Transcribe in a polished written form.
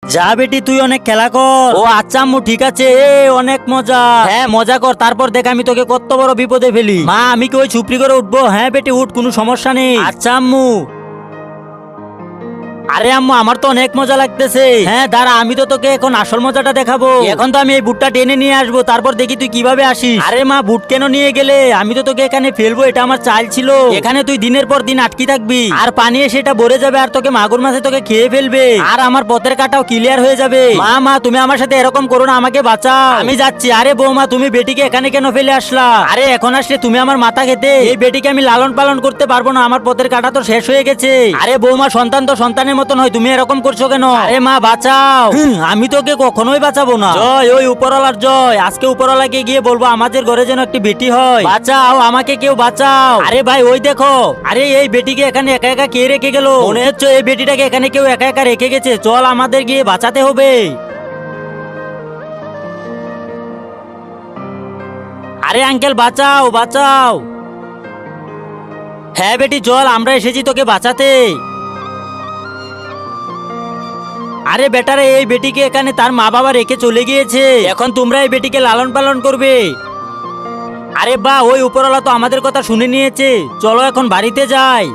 যা বেটি তুই অনেক খেলা কর। ও আচ্ছা আম্মু ঠিক আছে, অনেক মজা। হ্যাঁ মজা কর, তারপর দেখ আমি তোকে কত বড় বিপদে ফেলি। মা আমি কি ওই ছুপড়ি করে উঠবো? হ্যাঁ বেটি উঠ, কোনো সমস্যা নেই। আচ্ছা আম্মু। আরে আম্মু আমার তো অনেক মজা লাগতেছে। হ্যাঁ দাঁড়া, আমি তো তোকে এখন আসল মজাটা দেখাবো। এখন তো আমি এই বুটটা টেনে নিয়ে আসবো, তারপর দেখি তুই কিভাবে আসিস। আরে মা বুট কেন নিয়ে গেলে? আমি তো তোকে এখানে ফেলবো, এটা আমার চাল ছিল। এখানে তুই দিনের পর দিন আটকি থাকবি, আর পানি এসে এটা ভরে যাবে, আর তোকে মাগুর মাছে তোকে খেয়ে ফেলবে, আর আমার পথের কাটাও ক্লিয়ার হয়ে যাবে। মা মা তুমি আমার সাথে এরকম করো না, আমাকে বাঁচাও, আমি যাচ্ছি। আরে বৌমা তুমি বেটিকে এখানে কেন ফেলে আসলা? আরে এখন আসলে তুমি আমার মাথা খেতে। এই বেটিকে আমি লালন পালন করতে পারবো না, আমার পথের কাটা তো শেষ হয়ে গেছে। আরে বৌমা সন্তান তো সন্তানের মতন হয়, তুমি এরকম করছো কেন? আরে মা বাঁচাও। আমি তোকে কখনোই বাঁচাবো না। জয় ওই উপরওয়ালার জয়। আজকে উপরওয়ালাকে গিয়ে বলবো আমাদের ঘরে যেন একটি বেটি হয়। বাঁচাও আমাকে, কেউ বাঁচাও। আরে ভাই ওই দেখো, আরে এই বেটিকে এখানে একা একা কে রেখে গেল? মনে হচ্ছে এই বেটিটাকে এখানে কেউ একা একা রেখে গেছে। চল আমাদের গিয়ে বাঁচাতে হবে। আরে আঙ্কেল বাঁচাও বাঁচাও। হ্যাঁ বেটি চল, আমরা এসেছি তোকে বাঁচাতে। আরে বেটারে এই বেটিকে এখানে তার মা বাবা রেখে চলে গিয়েছে, এখন তোমরা এই বেটিকে লালন পালন করবে। আরে বাহ, ওই উপরওয়ালা তো আমাদের কথা শুনে নিয়েছে, চলো এখন বাড়িতে যাই।